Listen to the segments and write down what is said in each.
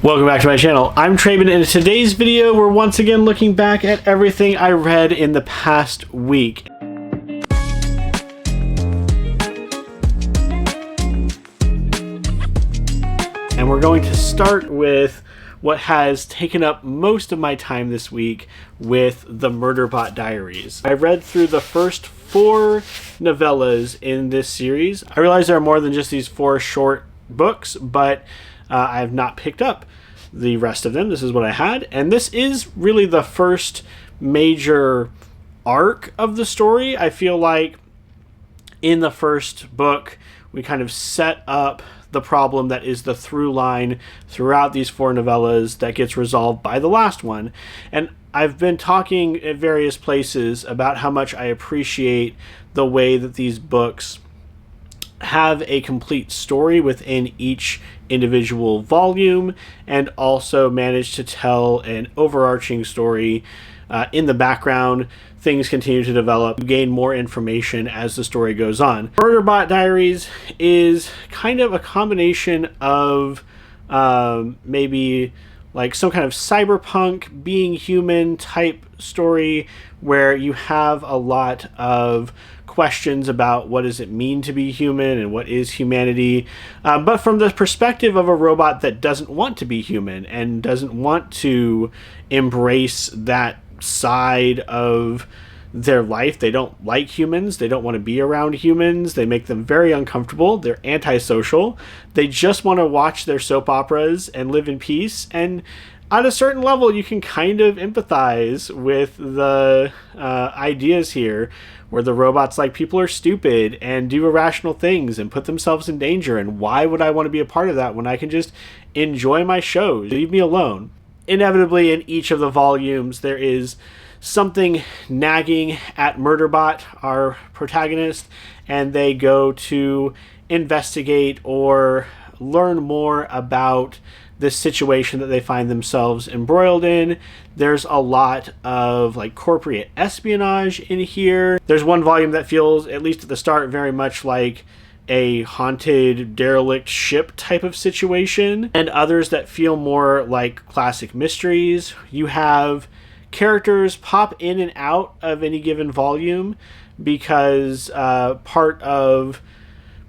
Welcome back to my channel. I'm Traven, and in today's video we're once again looking back at everything I read in the past week. And we're going to start with what has taken up most of my time this week with the Murderbot Diaries. I read through the first 4 novellas in this series. I realize there are more than just these 4 short books, but I have not picked up the rest of them. This is what I had, and this is really the first major arc of the story. I feel like in the first book we kind of set up the problem that is the through line throughout these 4 novellas that gets resolved by the last one. And I've been talking at various places about how much I appreciate the way that these books have a complete story within each individual volume and also manage to tell an overarching story in the background. Things continue to develop, you gain more information as the story goes on. Murderbot Diaries is kind of a combination of maybe like some kind of cyberpunk being human type story where you have a lot of questions about what does it mean to be human and what is humanity, but from the perspective of a robot that doesn't want to be human and doesn't want to embrace that side of their life. They don't like humans. They don't want to be around humans. They make them very uncomfortable. They're antisocial. They just want to watch their soap operas and live in peace. And on a certain level, you can kind of empathize with the ideas here, where the robots like people are stupid and do irrational things and put themselves in danger. And why would I want to be a part of that when I can just enjoy my shows? Leave me alone. Inevitably, in each of the volumes, there is something nagging at Murderbot, our protagonist, and they go to investigate or learn more about this situation that they find themselves embroiled in. There's a lot of like corporate espionage in here. There's one volume that feels, at least at the start, very much like a haunted, derelict ship type of situation, and others that feel more like classic mysteries. You have characters pop in and out of any given volume because part of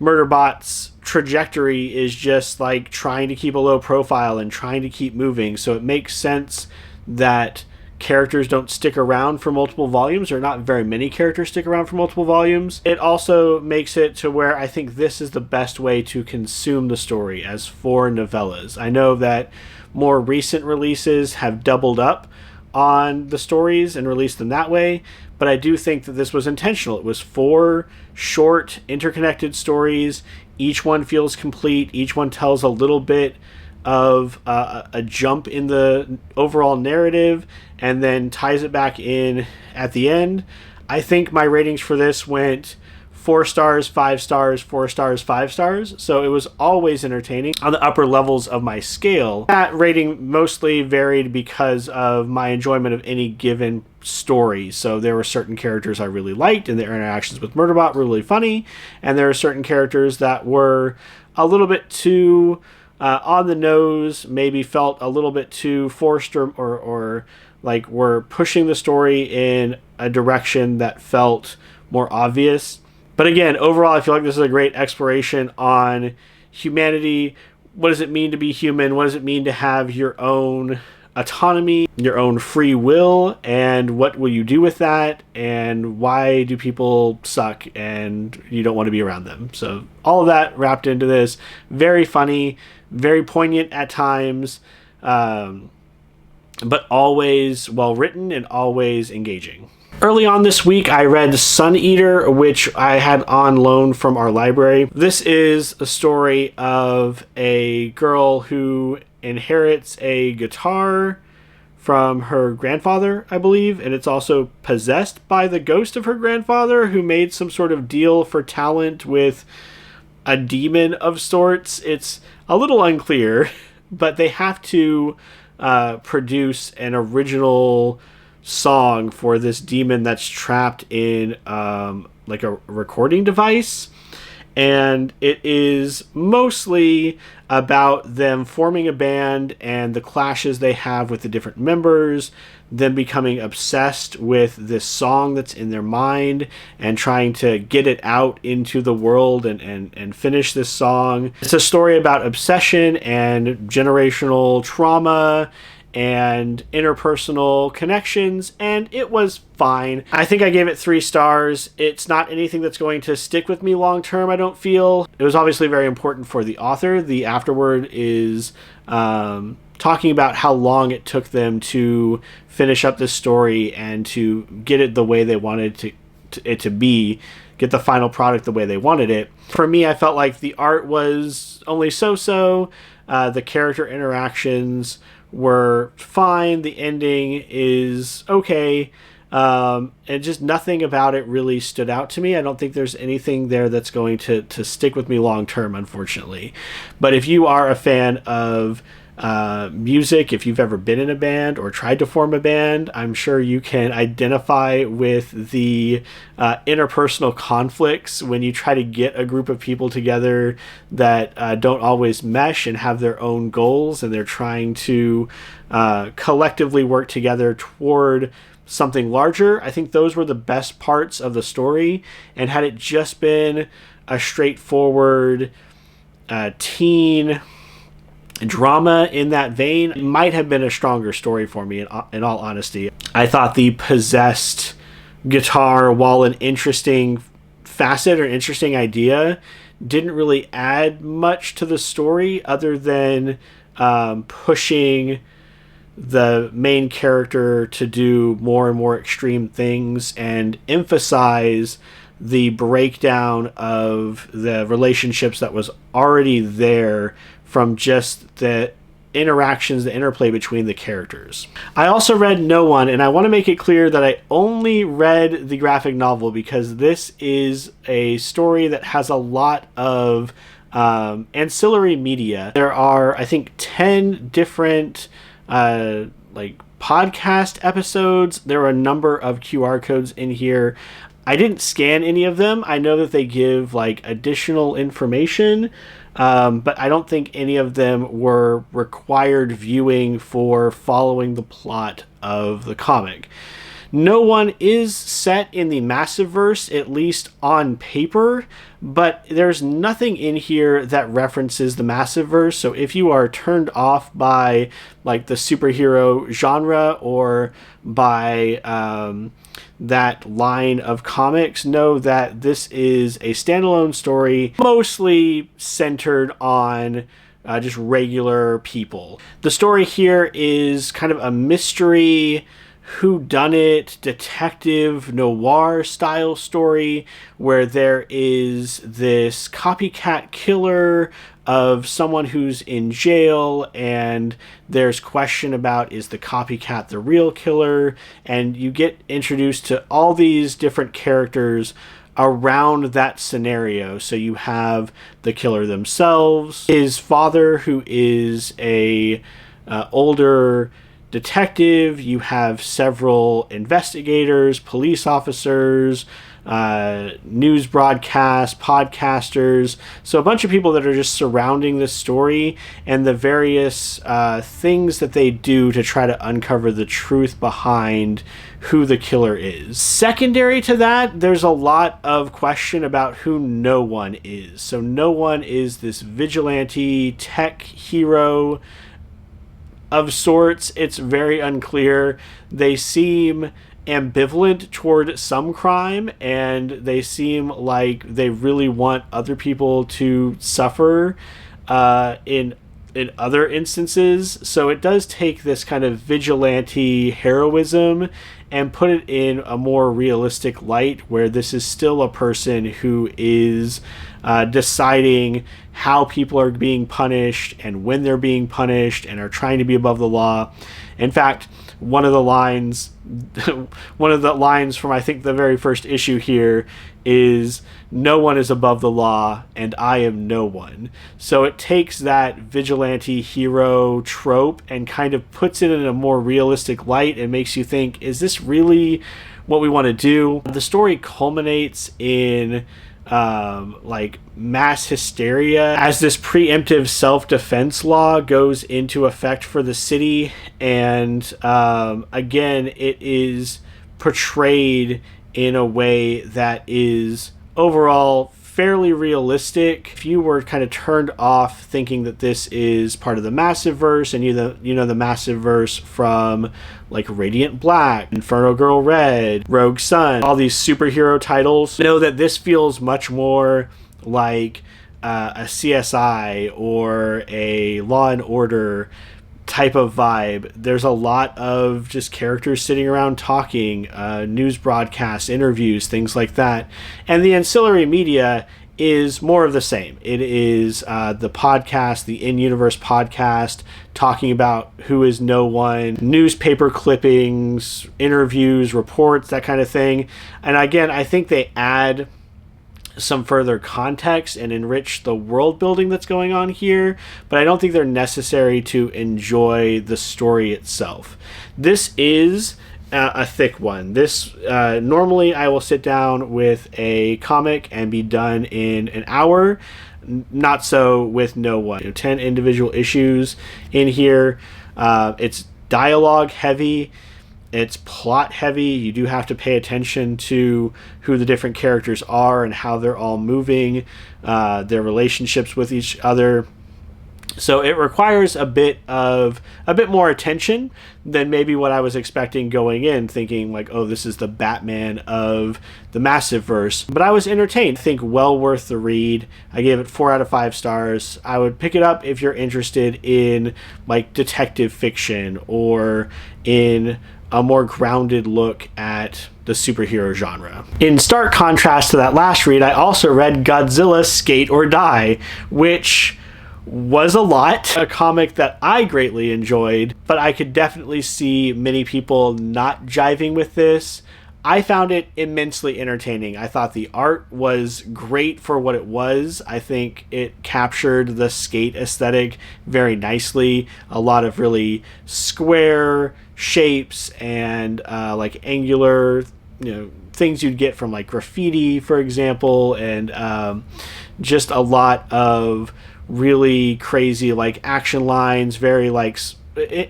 Murderbot's trajectory is just like trying to keep a low profile and trying to keep moving, so it makes sense that characters don't stick around for multiple volumes, or not very many characters stick around for multiple volumes. It also makes it to where I think this is the best way to consume the story, as 4 novellas. I know that more recent releases have doubled up on the stories and released them that way, but I do think that this was intentional. It was 4 short, interconnected stories. Each one feels complete. Each one tells a little bit of a jump in the overall narrative and then ties it back in at the end. I think my ratings for this went 4 stars, 5 stars, 4 stars, 5 stars. So it was always entertaining on the upper levels of my scale. That rating mostly varied because of my enjoyment of any given story. So there were certain characters I really liked and their interactions with Murderbot were really funny. And there are certain characters that were a little bit too on the nose, maybe felt a little bit too forced or like were pushing the story in a direction that felt more obvious. But again, overall, I feel like this is a great exploration on humanity. What does it mean to be human? What does it mean to have your own autonomy, your own free will, and what will you do with that? And why do people suck and you don't want to be around them? So all of that wrapped into this. Very funny, very poignant at times, but always well written and always engaging. Early on this week, I read Sun Eater, which I had on loan from our library. This is a story of a girl who inherits a guitar from her grandfather, I believe, and it's also possessed by the ghost of her grandfather, who made some sort of deal for talent with a demon of sorts. It's a little unclear, but they have to produce an original song for this demon that's trapped in like a recording device. And it is mostly about them forming a band and the clashes they have with the different members, them becoming obsessed with this song that's in their mind and trying to get it out into the world and finish this song. It's a story about obsession and generational trauma and interpersonal connections, and it was fine. I think I gave it 3 stars. It's not anything that's going to stick with me long term, I don't feel. It was obviously very important for the author. The afterword is talking about how long it took them to finish up this story and to get it the way they wanted it to be, get the final product the way they wanted it. For me, I felt like the art was only so-so. The character interactions were fine. The ending is okay. And just nothing about it really stood out to me. I don't think there's anything there that's going to stick with me long term, unfortunately. But if you are a fan of music, if you've ever been in a band or tried to form a band, I'm sure you can identify with the interpersonal conflicts when you try to get a group of people together that don't always mesh and have their own goals, and they're trying to collectively work together toward something larger. I think those were the best parts of the story, and had it just been a straightforward teen drama in that vein, it might have been a stronger story for me, in all honesty. I thought the possessed guitar, while an interesting facet or interesting idea, didn't really add much to the story other than pushing the main character to do more and more extreme things and emphasize the breakdown of the relationships that was already there from just the interactions, the interplay between the characters. I also read No One, and I want to make it clear that I only read the graphic novel because this is a story that has a lot of ancillary media. There are, I think, 10 different podcast episodes. There are a number of QR codes in here. I didn't scan any of them. I know that they give additional information, but I don't think any of them were required viewing for following the plot of the comic. No One is set in the Massiveverse, at least on paper, but there's nothing in here that references the Massiveverse. So if you are turned off by the superhero genre or by that line of comics, know that this is a standalone story, mostly centered on just regular people. The story here is kind of a mystery, whodunit, detective, noir style story where there is this copycat killer of someone who's in jail, and there's question about, is the copycat the real killer? And you get introduced to all these different characters around that scenario. So you have the killer themselves, his father, who is a older detective. You have several investigators, police officers, news broadcasts, podcasters. So a bunch of people that are just surrounding this story and the various things that they do to try to uncover the truth behind who the killer is. Secondary to that, there's a lot of question about who No One is. So No One is this vigilante tech hero of sorts. It's very unclear. They seem ambivalent toward some crime, and they seem like they really want other people to suffer in other instances. So it does take this kind of vigilante heroism and put it in a more realistic light, where this is still a person who is deciding how people are being punished and when they're being punished and are trying to be above the law. In fact, one of the lines from I think the very first issue here is, "No one is above the law and I am no one." So it takes that vigilante hero trope and kind of puts it in a more realistic light and makes you think, is this really what we want to do? The story culminates in like mass hysteria as this preemptive self-defense law goes into effect for the city. And again, it is portrayed in a way that is overall fairly realistic. If you were kind of turned off thinking that this is part of the Massiveverse, and you know the Massiveverse from like Radiant Black, Inferno Girl Red, Rogue Sun, all these superhero titles, know that this feels much more like a CSI or a Law and Order type of vibe. There's a lot of just characters sitting around talking, news broadcasts, interviews, things like that. And the ancillary media is more of the same. It is the podcast, the in-universe podcast, talking about Who Is No One, newspaper clippings, interviews, reports, that kind of thing. And again, I think they add some further context and enrich the world building that's going on here, but I don't think they're necessary to enjoy the story itself. This is a thick one. This normally I will sit down with a comic and be done in an hour. Not so with No One. 10 individual issues in here. It's dialogue heavy. It's plot heavy. You do have to pay attention to who the different characters are and how they're all moving, their relationships with each other. So it requires a bit more attention than maybe what I was expecting going in, thinking like, oh, this is the Batman of the Massiveverse. But I was entertained. I think well worth the read. I gave it 4 out of 5 stars. I would pick it up if you're interested in like detective fiction or in a more grounded look at the superhero genre. In stark contrast to that last read, I also read Godzilla Skate or Die, which was a lot. A comic that I greatly enjoyed, but I could definitely see many people not jiving with this. I found it immensely entertaining. I thought the art was great for what it was. I think it captured the skate aesthetic very nicely. A lot of really square shapes and like angular, things you'd get from like graffiti, for example, and just a lot of really crazy like action lines, very like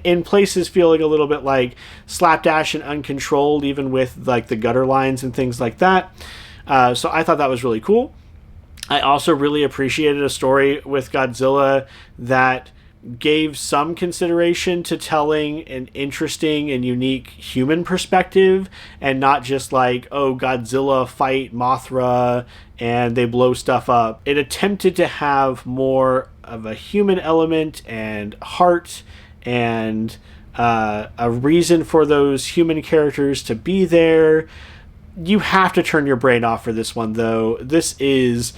in places feeling a little bit like slapdash and uncontrolled, even with like the gutter lines and things like that. So I thought that was really cool. I also really appreciated a story with Godzilla that gave some consideration to telling an interesting and unique human perspective, and not just like, oh, Godzilla fight Mothra and they blow stuff up. It attempted to have more of a human element and heart and a reason for those human characters to be there. You have to turn your brain off for this one, though. This is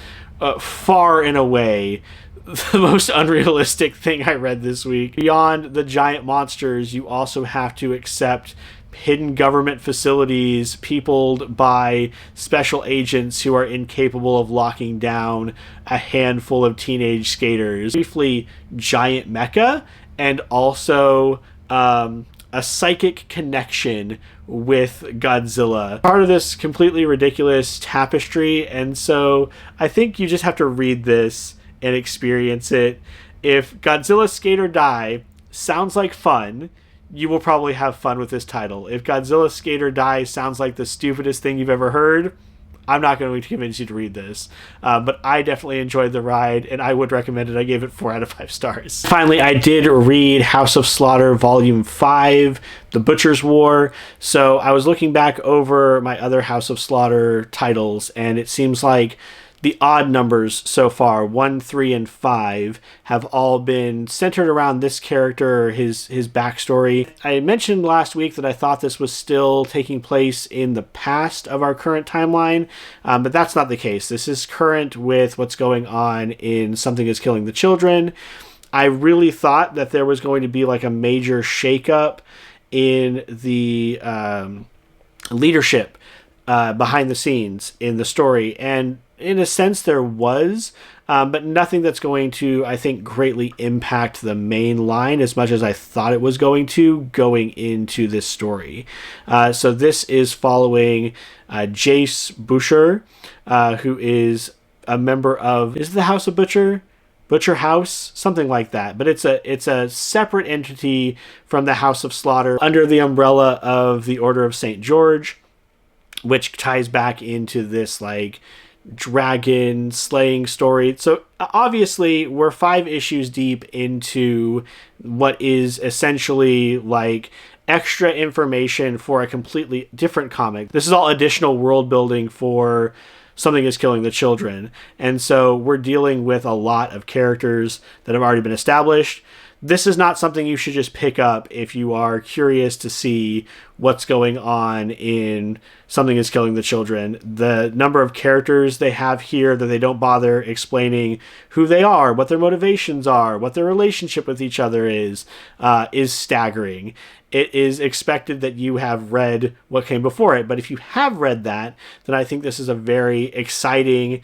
far and away the most unrealistic thing I read this week. Beyond the giant monsters, you also have to accept hidden government facilities peopled by special agents who are incapable of locking down a handful of teenage skaters. Briefly, giant mecha, and also a psychic connection with Godzilla. Part of this completely ridiculous tapestry, and so I think you just have to read this and experience it. If Godzilla Skate or Die sounds like fun, you will probably have fun with this title. If Godzilla Skate or Die sounds like the stupidest thing you've ever heard, I'm not going to convince you to read this. But I definitely enjoyed the ride, and I would recommend it. I gave it 4 out of 5 stars. Finally, I did read House of Slaughter Volume 5, The Butcher's War. So I was looking back over my other House of Slaughter titles, and it seems like the odd numbers so far, 1, 3, and 5, have all been centered around this character, his backstory. I mentioned last week that I thought this was still taking place in the past of our current timeline, but that's not the case. This is current with what's going on in Something Is Killing the Children. I really thought that there was going to be like a major shakeup in the leadership behind the scenes in the story, and in a sense there was. but nothing that's going to, I think, greatly impact the main line as much as I thought it was going to going into this story. So this is following Jace Boucher, who is a member of, is it the House of Butcher? Butcher House, something like that. But it's a separate entity from the House of Slaughter under the umbrella of the Order of St. George, which ties back into this like dragon slaying story. So obviously we're 5 issues deep into what is essentially like extra information for a completely different comic. This is all additional world building for Something is Killing the Children. And so we're dealing with a lot of characters that have already been established. This is not something you should just pick up if you are curious to see what's going on in Something is Killing the Children. The number of characters they have here that they don't bother explaining who they are, what their motivations are, what their relationship with each other is staggering. It is expected that you have read what came before it, but if you have read that, then I think this is a very exciting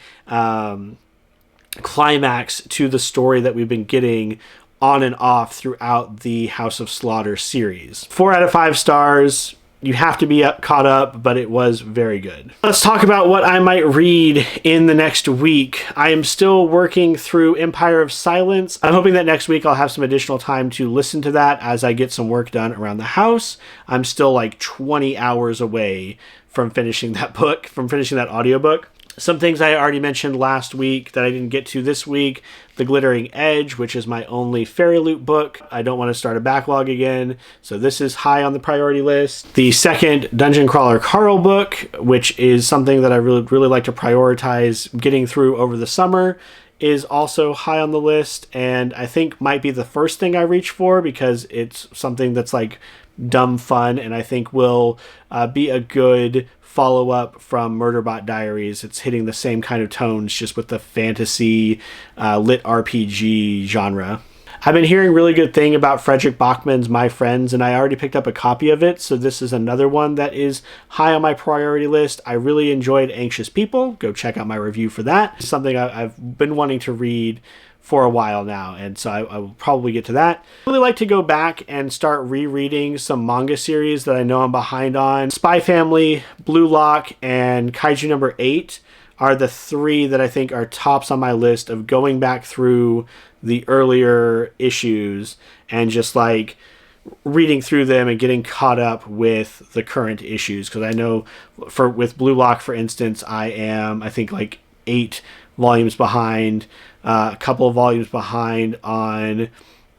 climax to the story that we've been getting on and off throughout the House of Slaughter series. 4 out of 5 stars. You have to be caught up, but it was very good. Let's talk about what I might read in the next week. I am still working through Empire of Silence. I'm hoping that next week I'll have some additional time to listen to that as I get some work done around the house. I'm still like 20 hours away from finishing that book, from finishing that audiobook. Some things I already mentioned last week that I didn't get to this week. The Glittering Edge, which is my only Fairy Loot book. I don't want to start a backlog again, so this is high on the priority list. The second Dungeon Crawler Carl book, which is something that I really like to prioritize getting through over the summer, is also high on the list, and I think might be the first thing I reach for because it's something that's like dumb fun, and I think will be a good follow-up from Murderbot Diaries. It's hitting the same kind of tones, just with the fantasy lit RPG genre. I've been hearing really good thing about Frederick Bachman's My Friends, and I already picked up a copy of it, so this is another one that is high on my priority list. I really enjoyed Anxious People. Go check out my review for that. It's something I've been wanting to read for a while now, and so I will probably get to that. I really like to go back and start rereading some manga series that I know I'm behind on. Spy Family, Blue Lock, and Kaiju number 8 are the 3 that I think are tops on my list of going back through the earlier issues and just like reading through them and getting caught up with the current issues. Because I know with Blue Lock, for instance, I think like 8 volumes behind, a couple of volumes behind on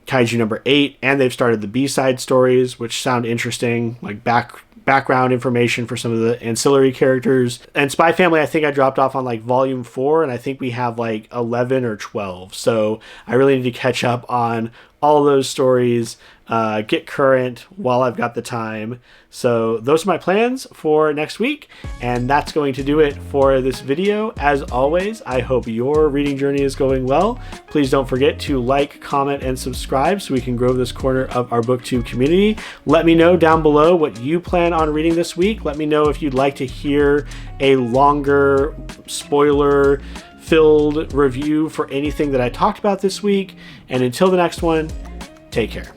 Kaiju number 8, and they've started the B-side stories, which sound interesting, like background information for some of the ancillary characters. And Spy Family, I think I dropped off on like volume 4, and I think we have like 11 or 12. So I really need to catch up on all those stories, get current while I've got the time. So those are my plans for next week, and that's going to do it for this video. As always, I hope your reading journey is going well. Please don't forget to like, comment, and subscribe so we can grow this corner of our BookTube community. Let me know down below what you plan on reading this week. Let me know if you'd like to hear a longer spoiler filled review for anything that I talked about this week. And until the next one, take care.